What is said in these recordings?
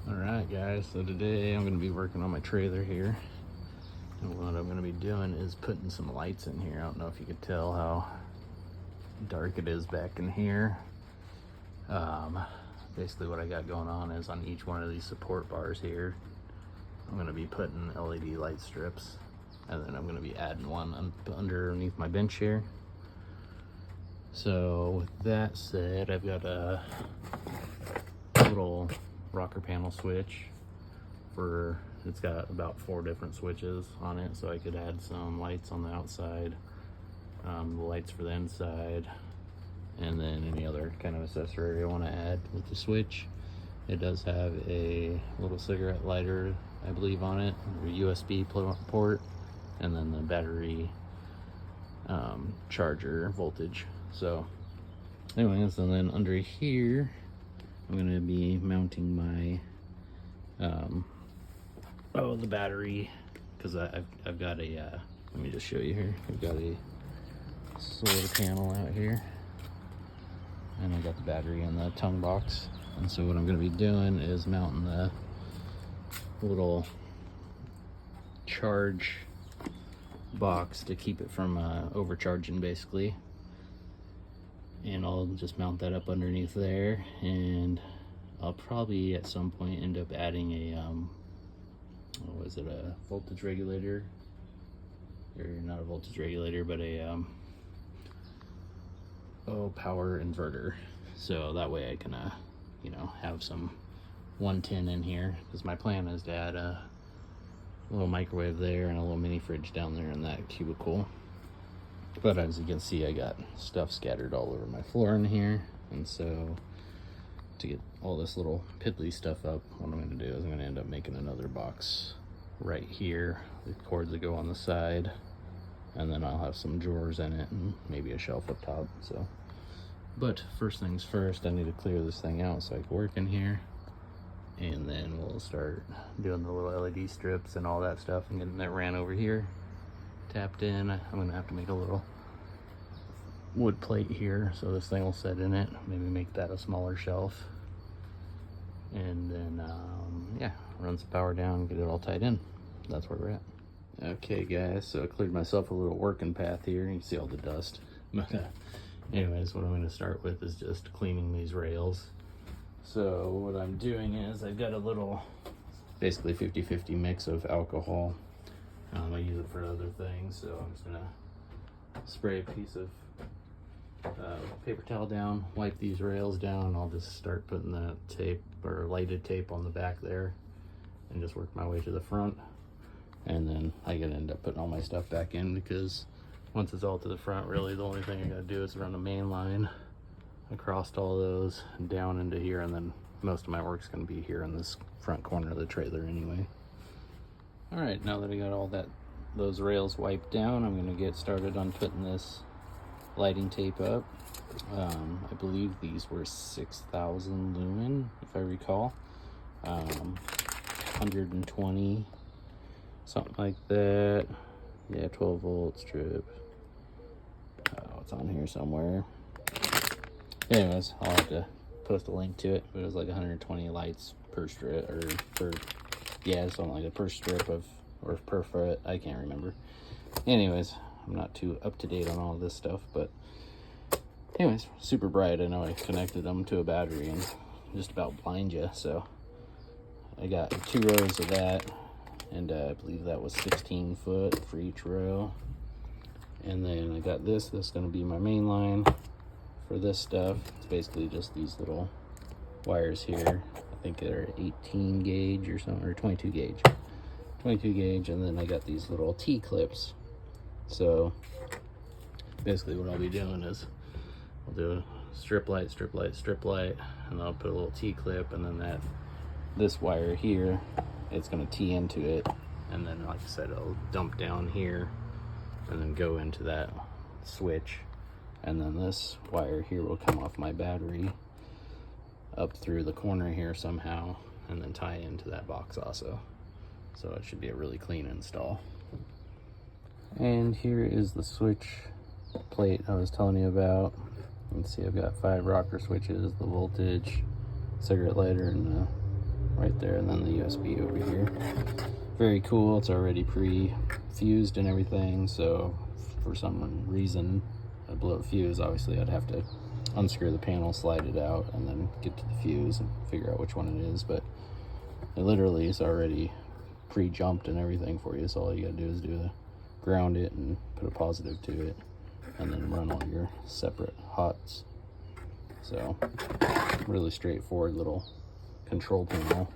Alright guys, so today I'm going to be working on my trailer here, and what I'm going to be doing is putting some lights in here. I don't know if you could tell how dark it is back in here. Basically what I got going on is on each one of these support bars here, I'm going to be putting LED light strips, and then I'm going to be adding one underneath my bench here. So with that said, I've got a little rocker panel switch it's got about 4 different switches on it, so I could add some lights on the outside, the lights for the inside, and then any other kind of accessory I want to add with the switch. It does have a little cigarette lighter, I believe, on it, a USB port, and then the battery charger voltage. So anyways, and then under here I'm going to be mounting my the battery, because I've got a let me just show you here. I've got a solar panel out here, and I got the battery in the tongue box. And so what I'm going to be doing is mounting the little charge box to keep it from overcharging, basically. And I'll just mount that up underneath there, and I'll probably at some point end up adding a what was it, a voltage regulator, or not a voltage regulator, but a power inverter, so that way I can have some 110 in here, because my plan is to add a little microwave there and a little mini fridge down there in that cubicle. But as you can see, I got stuff scattered all over my floor in here, and so to get all this little piddly stuff up, what I'm going to do is I'm going to end up making another box right here with cords that go on the side, and then I'll have some drawers in it and maybe a shelf up top. So, but first things first, I need to clear this thing out so I can work in here, and then we'll start doing the little LED strips and all that stuff and getting that ran over here tapped in. I'm gonna have to make a little wood plate here so this thing will set in it, maybe make that a smaller shelf, and then yeah, run some power down, get it all tied in. That's where we're at. Okay guys, so I cleared myself a little working path here. You can see all the dust, but anyways, what I'm going to start with is just cleaning these rails. So what I'm doing is I've got a little, basically 50-50 mix of alcohol. I use it for other things, so I'm just gonna spray a piece of paper towel down, wipe these rails down. I'll just start putting the tape or lighted tape on the back there, and just work my way to the front. And then I gotta end up putting all my stuff back in, because once it's all to the front, really the only thing I gotta do is run a main line across all those down into here, and then most of my work's gonna be here in this front corner of the trailer anyway. All right, now that I got all those rails wiped down, I'm gonna get started on putting this lighting tape up. I believe these were 6,000 lumen, if I recall. 120, something like that. Yeah, 12 volt strip. It's on here somewhere. Anyways, I'll have to post a link to it, but it was like 120 lights per strip, or yeah, something like that, per strip or per foot, I can't remember. Anyways, I'm not too up to date on all this stuff, but anyways, super bright. I know I connected them to a battery and just about blind you, so I got 2 rows of that, and I believe that was 16 foot for each row. And then I got this is going to be my main line for this stuff. It's basically just these little wires here. I think they're 18 gauge or something, or 22 gauge. 22 gauge, and then I got these little T-clips. So basically what I'll be doing is I'll do a strip light, strip light, strip light, and then I'll put a little T-clip, and then this wire here, it's going to tee into it, and then like I said, it'll dump down here and then go into that switch, and then this wire here will come off my battery up through the corner here somehow, and then tie into that box also. So it should be a really clean install. And here is the switch plate I was telling you about. You can see I've got 5 rocker switches, the voltage, cigarette lighter, and the right there, and then the USB over here. Very cool. It's already pre-fused and everything, so for some reason I blow a fuse, obviously I'd have to unscrew the panel, slide it out, and then get to the fuse and figure out which one it is. But it literally is already pre-jumped and everything for you, so all you gotta do is ground it and put a positive to it, and then run all your separate hots. So really straightforward little control panel.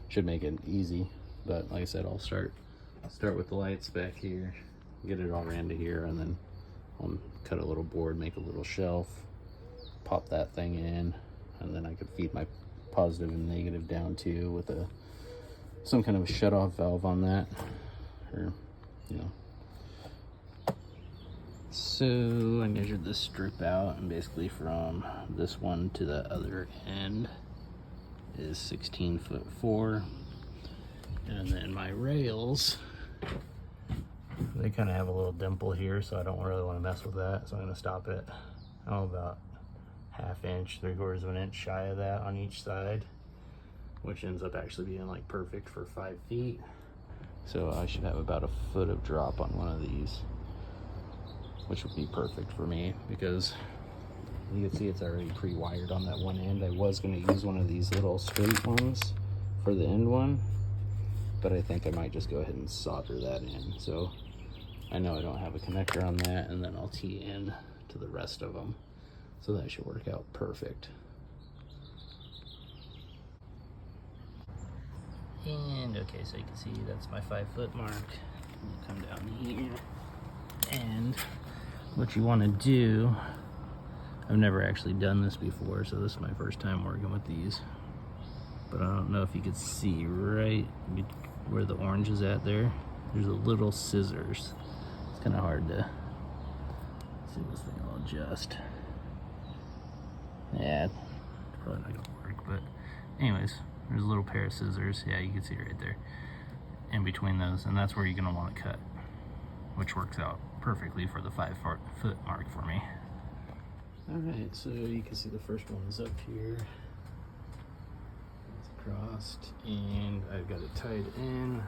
Should make it easy, but like I said, I'll start with the lights back here, get it all ran to here, and then I'll cut a little board, make a little shelf, pop that thing in, and then I could feed my positive and negative down too with some kind of a shut-off valve on that, or you know. So I measured this strip out, and basically from this one to the other end is 16'4", and then my rails, they kind of have a little dimple here, so I don't really want to mess with that, so I'm going to stop it, about 1/2 inch, 3/4 of an inch shy of that on each side, which ends up actually being like perfect for 5 feet. So I should have about 1 foot of drop on one of these, which would be perfect for me, because you can see it's already pre-wired on that one end. I was going to use one of these little straight ones for the end one, but I think I might just go ahead and solder that in. So I know I don't have a connector on that, and then I'll tee in to the rest of them. So that should work out perfect. And okay, so you can see that's my 5 foot mark. We'll come down here, and what you want to do, I've never actually done this before, so this is my first time working with these, but I don't know if you could see right where the orange is at there. There's a little scissors. It's kind of hard to see. This thing will adjust. Yeah, it's probably not gonna work, but anyways, there's a little pair of scissors. Yeah, you can see right there in between those, and that's where you're gonna want to cut, which works out perfectly for the 5 foot mark for me. All right, so you can see the first one's up here. It's crossed, and I've got it tied in.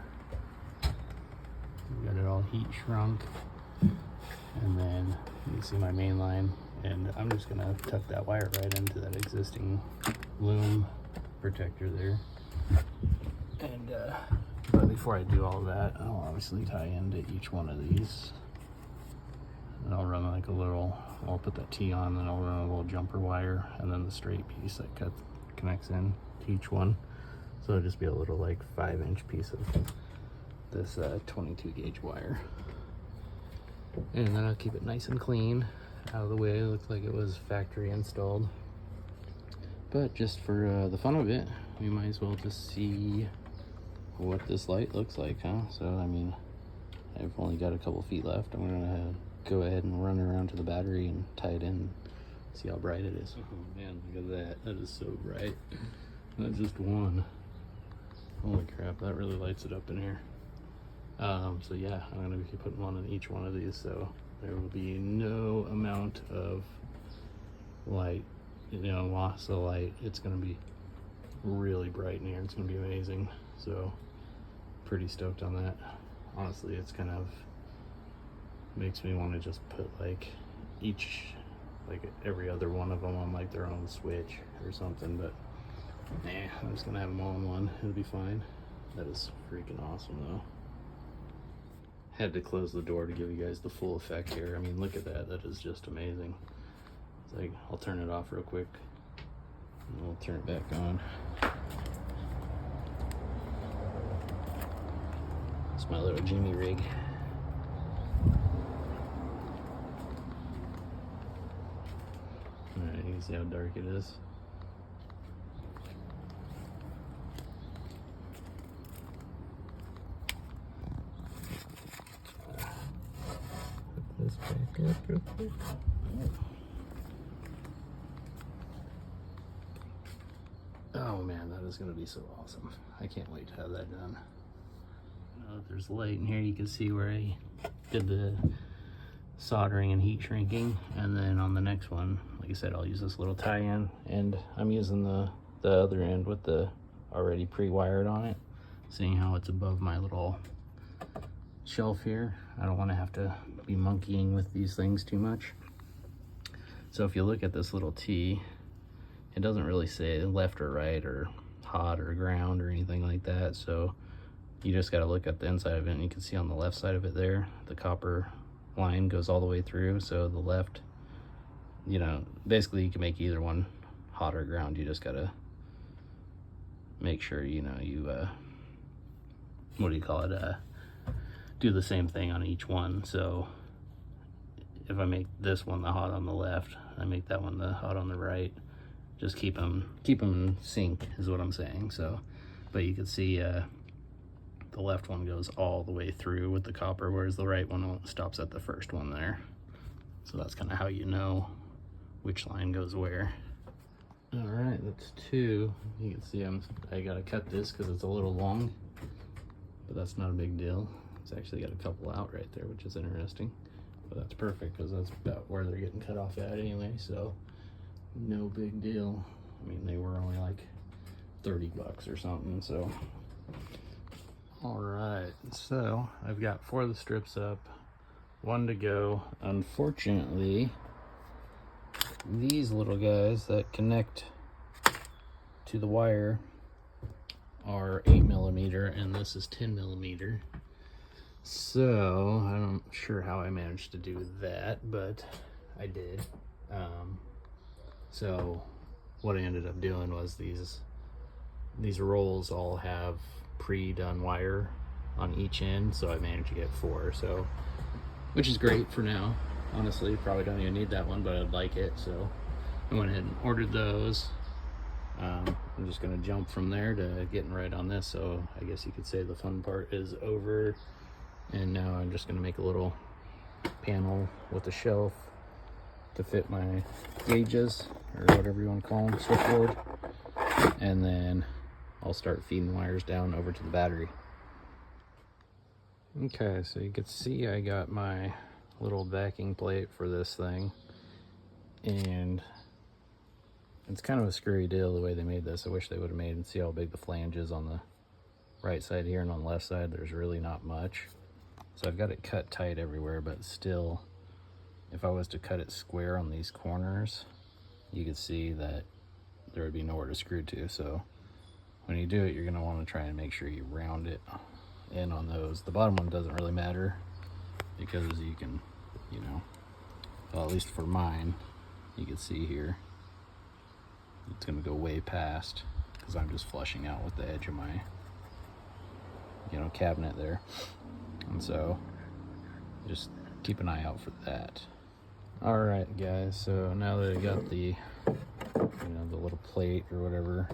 Got it all heat shrunk, and then you can see my main line, and I'm just gonna tuck that wire right into that existing loom protector there. And but before I do all that, I'll obviously tie into each one of these, and I'll run like a little, I'll put that T on, then I'll run a little jumper wire, and then the straight piece that connects in to each one. So it'll just be a little like 5-inch piece of this 22 gauge wire. And then I'll keep it nice and clean, out of the way. It looks like it was factory installed. But just for the fun of it, we might as well just see what this light looks like, huh? So, I mean, I've only got a couple feet left. I'm gonna go ahead and run around to the battery and tie it in, see how bright it is. Oh man, look at that. That is so bright. That's just one. Holy crap, that really lights it up in here. So yeah, I'm gonna be putting one in each one of these, so there will be no amount of light, loss of light. It's gonna be really bright in here. It's gonna be amazing. So pretty stoked on that. Honestly, it's kind of makes me want to just put like every other one of them on like their own switch or something, but nah, I'm just gonna have them all in one. It'll be fine. That is freaking awesome though. Had to close the door to give you guys the full effect here. I mean, look at that. That is just amazing. It's like, I'll turn it off real quick, and we'll turn it back on. It's my little Jimmy rig. Alright, you can see how dark it is. Put this back up real quick. Oh man, that is going to be so awesome. I can't wait to have that done. There's light in here. You can see where I did the soldering and heat shrinking, and then on the next one, like I said, I'll use this little tie-in, and I'm using the other end with the already pre-wired on it, seeing how it's above my little shelf here. I don't want to have to be monkeying with these things too much. So if you look at this little T, it doesn't really say left or right or hot or ground or anything like that. So you just got to look at the inside of it, and you can see on the left side of it there, the copper line goes all the way through. So the left, you know, basically you can make either one hot or ground. You just got to make sure, you know, you, what do you call it? Do the same thing on each one. So if I make this one the hot on the left, I make that one the hot on the right. Just keep them in sync is what I'm saying. So, but you can see the left one goes all the way through with the copper, whereas the right one stops at the first one there. So that's kind of how you know which line goes where. All right, that's 2. You can see I gotta cut this because it's a little long, but that's not a big deal. It's actually got a couple out right there, which is interesting. But that's perfect because that's about where they're getting cut off at anyway, so no big deal. I mean, they were only like 30 bucks or something, so. All right, so I've got 4 of the strips up, 1 to go. Unfortunately, these little guys that connect to the wire are 8mm, and this is 10mm. So I'm not sure how I managed to do that, but I did. So what I ended up doing was these rolls all have pre-done wire on each end, so I managed to get 4, so which is great for now. Honestly, probably don't even need that one, but I'd like it, so I went ahead and ordered those. I'm just gonna jump from there to getting right on this, so I guess you could say the fun part is over. And now I'm just gonna make a little panel with a shelf to fit my gauges, or whatever you want to call them, switchboard. And then I'll start feeding wires down over to the battery. Okay, so you can see I got my little backing plate for this thing. And it's kind of a screwy deal the way they made this. I wish they would have made, and see how big the flange is on the right side here, and on the left side there's really not much. So I've got it cut tight everywhere, but still, if I was to cut it square on these corners, you could see that there would be nowhere to screw to. So when you do it, you're gonna wanna try and make sure you round it in on those. The bottom one doesn't really matter because you can, you know, well, at least for mine, you can see here, it's gonna go way past because I'm just flushing out with the edge of my, you know, cabinet there. And so just keep an eye out for that. All right, guys, so now that I got the, you know, the little plate or whatever,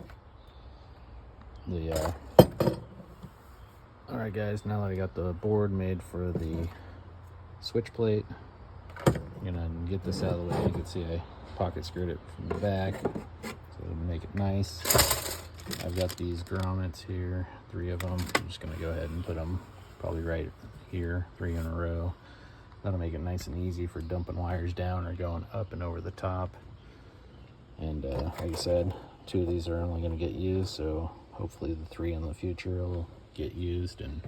all right, guys, now that I got the board made for the switch plate, I'm gonna get this out of the way. You can see I pocket screwed it from the back, so to make it nice. I've got these grommets here, 3 of them. I'm just gonna go ahead and put them probably right here, 3 in a row. That'll make it nice and easy for dumping wires down or going up and over the top. And like I said, 2 of these are only going to get used, so hopefully the 3 in the future will get used and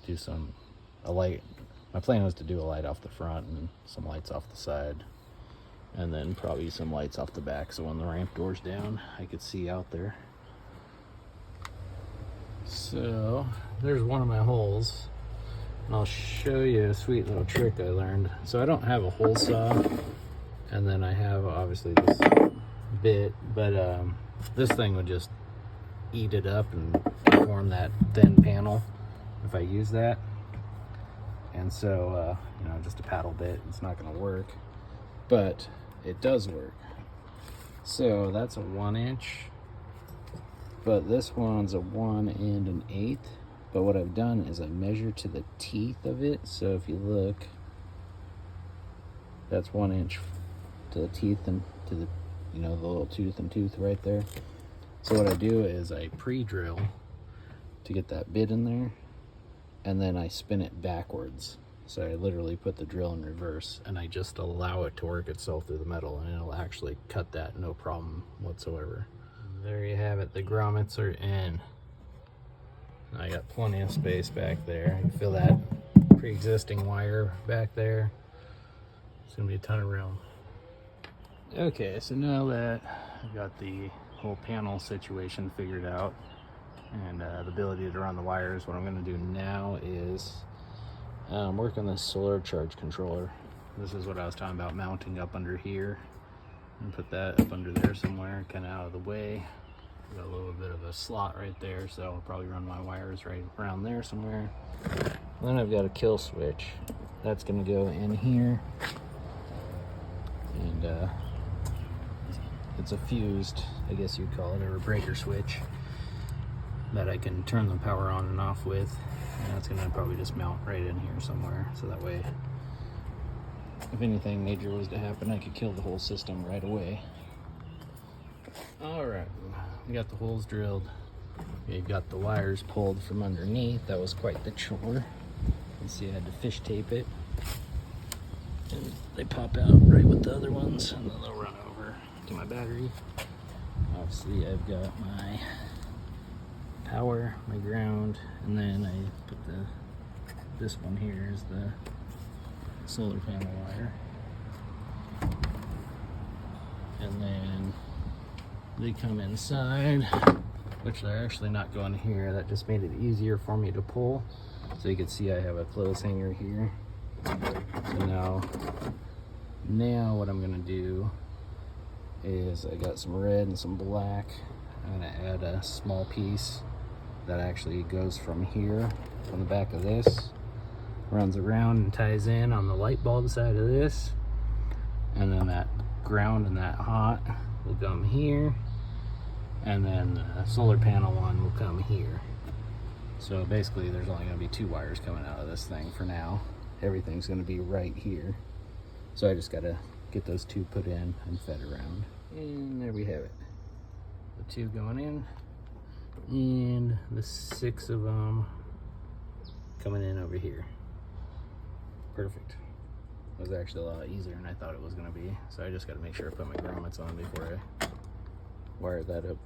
do a light. My plan was to do a light off the front and some lights off the side, and then probably some lights off the back, so when the ramp door's down I could see out there. So there's one of my holes, and I'll show you a sweet little trick I learned. So I don't have a hole saw, and then I have obviously this bit, but this thing would just eat it up and form that thin panel if I use that. And so you know, just a paddle bit, it's not going to work, but it does work. So that's a 1-inch, but this one's a 1 1/8. But what I've done is I measure to the teeth of it. So if you look, that's 1 inch to the teeth and to the, you know, the little tooth and tooth right there. So what I do is I pre-drill to get that bit in there, and then I spin it backwards. So I literally put the drill in reverse, and I just allow it to work itself through the metal, and it'll actually cut that no problem whatsoever. there you have it. The grommets are in. I got plenty of space back there. You can feel that pre-existing wire back there. It's gonna be a ton of room. Okay, so now that I've got the whole panel situation figured out and the ability to run the wires, what I'm gonna do now is work on this solar charge controller. This is what I was talking about, mounting up under here, and put that up under there somewhere, kind of out of the way. Got a little bit of a slot right there, so I'll probably run my wires right around there somewhere. And then I've got a kill switch. That's gonna go in here. And it's a fused, I guess you'd call it, or a breaker switch that I can turn the power on and off with. And that's gonna probably just mount right in here somewhere, so that way if anything major was to happen, I could kill the whole system right away. All right, we got the holes drilled. We've got the wires pulled from underneath. That was quite the chore. You see I had to fish tape it. And they pop out right with the other ones, and then they'll run over to my battery. Obviously I've got my power, my ground, and then I put this one here is the solar panel wire. And then they come inside, which they're actually not going here. That just made it easier for me to pull. So you can see I have a clothes hanger here. So now what I'm gonna do is I got some red and some black. I'm gonna add a small piece that actually goes from here, from the back of this, runs around and ties in on the light bulb side of this, and then that ground and that hot will come here, and then the solar panel one will come here. So basically there's only going to be 2 wires coming out of this thing for now. Everything's going to be right here. So I just got to get those 2 put in and fed around. And there we have it. The 2 going in, and the 6 of them coming in over here. Perfect. It was actually a lot easier than I thought it was going to be. So I just got to make sure I put my grommets on before I wire that up.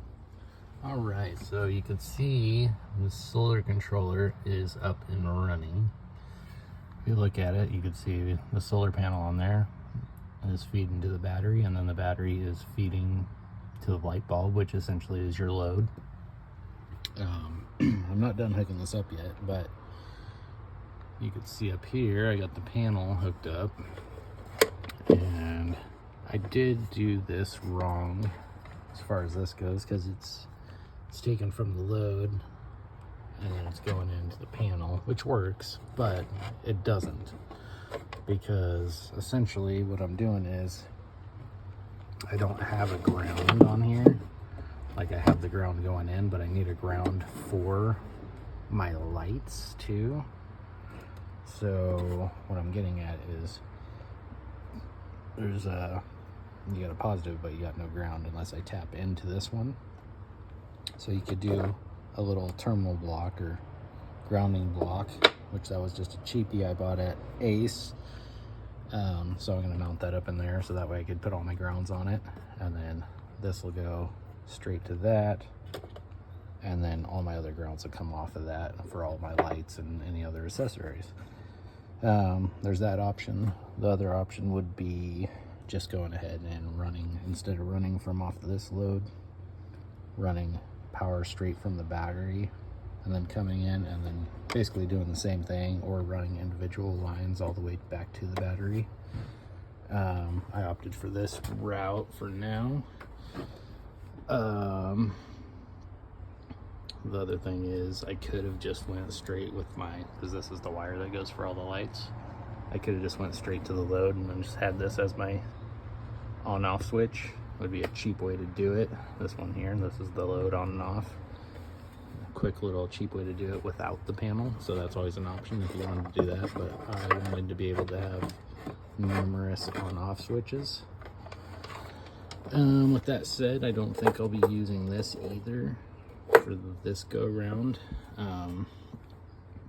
All right, so you can see the solar controller is up and running. If you look at it, you can see the solar panel on there is feeding to the battery, and then the battery is feeding to the light bulb, which essentially is your load. I'm not done hooking this up yet, but you can see up here I got the panel hooked up, and I did do this wrong as far as this goes, because it's taken from the load and then it's going into the panel, which works, but it doesn't, because essentially what I'm doing is I don't have a ground on here. Like, I have the ground going in, but I need a ground for my lights too. So what I'm getting at is there's you got a positive, but you got no ground unless I tap into this one. So you could do a little terminal block or grounding block, which that was just a cheapie I bought at Ace. So I'm gonna mount that up in there so that way I could put all my grounds on it, and then this will go straight to that, and then all my other grounds will come off of that for all my lights and any other accessories. There's that option. The other option would be just going ahead and running, instead of running from off this load, running power straight from the battery and then coming in and then basically doing the same thing, or running individual lines all the way back to the battery. I opted for this route for now. The other thing is I could have just went straight with because this is the wire that goes for all the lights. I could have just went straight to the load and then just had this as my on-off switch. Would be a cheap way to do it. This one here, and this is the load on and off. A quick little cheap way to do it without the panel. So that's always an option if you wanted to do that, but I wanted to be able to have numerous on-off switches. With that said, I don't think I'll be using this either for this go round.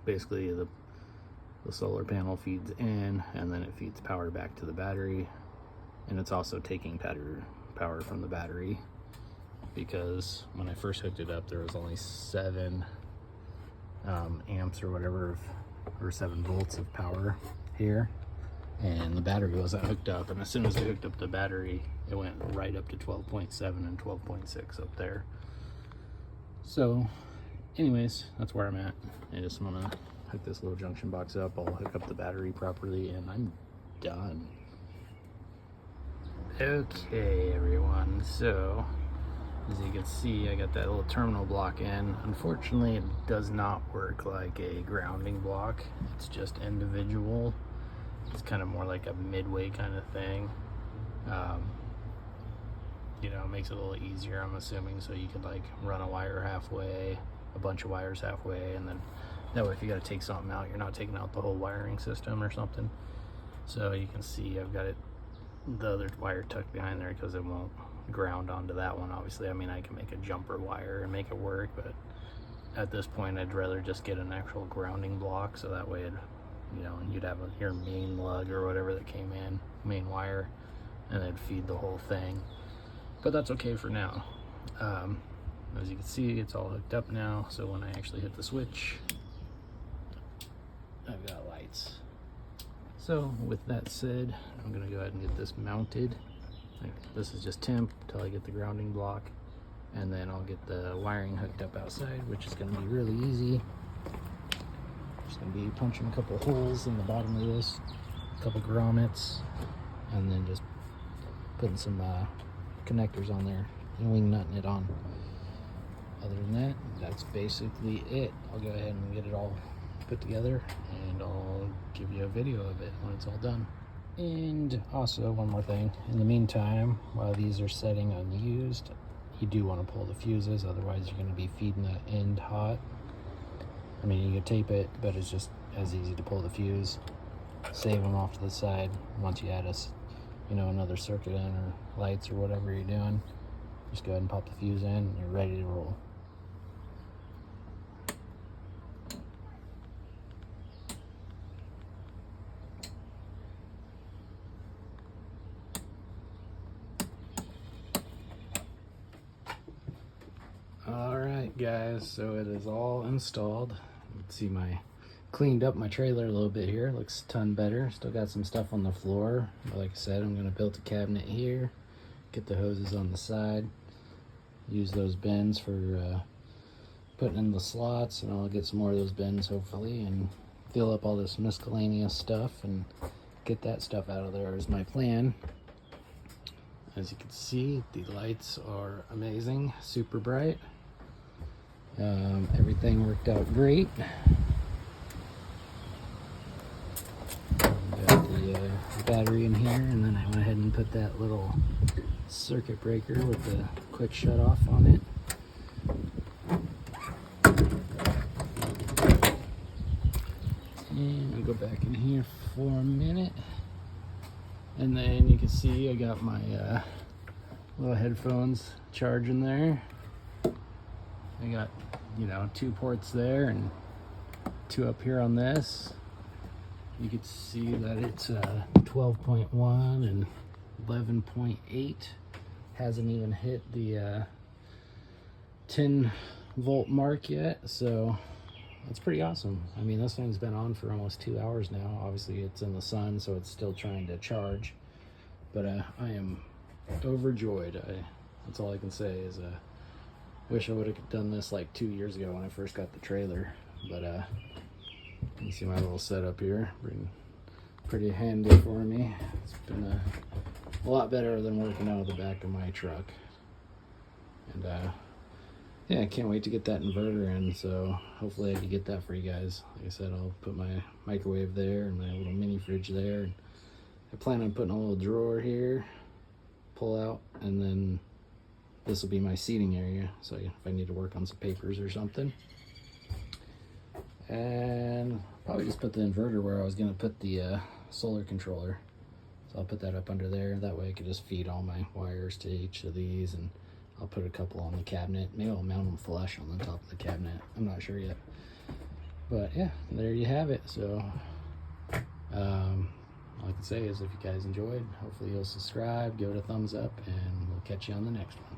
Basically the solar panel feeds in, and then it feeds power back to the battery, and it's also taking power from the battery because when I first hooked it up, there was only 7 amps or whatever, or 7 volts of power here, and the battery wasn't hooked up. And as soon as I hooked up the battery, it went right up to 12.7 and 12.6 up there. So anyways, that's where I'm at. I just want to hook this little junction box up. I'll hook up the battery properly, and I'm done. Okay, everyone, so as you can see, I got that little terminal block in. Unfortunately, it does not work like a grounding block. It's just individual. It's kind of more like a midway kind of thing. You know, it makes it a little easier, I'm assuming, so you could like run a wire halfway, a bunch of wires halfway, and then that way if you got to take something out, you're not taking out the whole wiring system or something. So you can see I've got the other wire tucked behind there because it won't ground onto that one. Obviously, I mean, I can make a jumper wire and make it work, but at this point I'd rather just get an actual grounding block, so that way you know, you'd have your main lug or whatever that came in, main wire, and it'd feed the whole thing. But that's okay for now. As you can see, it's all hooked up now, so when I actually hit the switch, I've got lights. So with that said, I'm gonna go ahead and get this mounted. This is just temp until I get the grounding block, and then I'll get the wiring hooked up outside, which is gonna be really easy. Just gonna be punching a couple holes in the bottom of this, a couple grommets, and then just putting some connectors on there and wing nutting it on. Other than that, that's basically it. I'll go ahead and get it all put together, and I'll give you a video of it when it's all done. And also, one more thing, in the meantime, while these are setting unused, you do want to pull the fuses, otherwise you're going to be feeding the end hot. I mean, you could tape it, but it's just as easy to pull the fuse, save them off to the side. Once you add another circuit in, or lights, or whatever you're doing, just go ahead and pop the fuse in, and you're ready to roll. Alright guys, so it is all installed. You can see cleaned up my trailer a little bit here. Looks a ton better. Still got some stuff on the floor, but like I said, I'm going to build a cabinet here, get the hoses on the side, use those bins for putting in the slots, and I'll get some more of those bins hopefully, and fill up all this miscellaneous stuff and get that stuff out of there is my plan. As you can see, the lights are amazing, super bright. Everything worked out great. Got the battery in here, and then I went ahead and put that little circuit breaker with the quick shut off on it. And I'll go back in here for a minute. And then you can see I got my little headphones charging there. I got, 2 ports there and 2 up here on this. You can see that it's 12.1 and 11.8. Hasn't even hit the 10 volt mark yet, so that's pretty awesome. I mean, this thing's been on for almost 2 hours now. Obviously it's in the sun, so it's still trying to charge, but I am overjoyed. That's all I can say is wish I would have done this like 2 years ago when I first got the trailer. But you can see my little setup here, pretty handy for me. It's been a lot better than working out of the back of my truck. And yeah, I can't wait to get that inverter in, so hopefully I can get that for you guys. Like I said, I'll put my microwave there and my little mini fridge there. And I plan on putting a little drawer here, pull out, and then this will be my seating area, so if I need to work on some papers or something. And probably just put the inverter where I was going to put the solar controller. So I'll put that up under there. That way I can just feed all my wires to each of these, and I'll put a couple on the cabinet. Maybe I'll mount them flush on the top of the cabinet. I'm not sure yet. But yeah, there you have it. So all I can say is if you guys enjoyed, hopefully you'll subscribe, give it a thumbs up, and we'll catch you on the next one.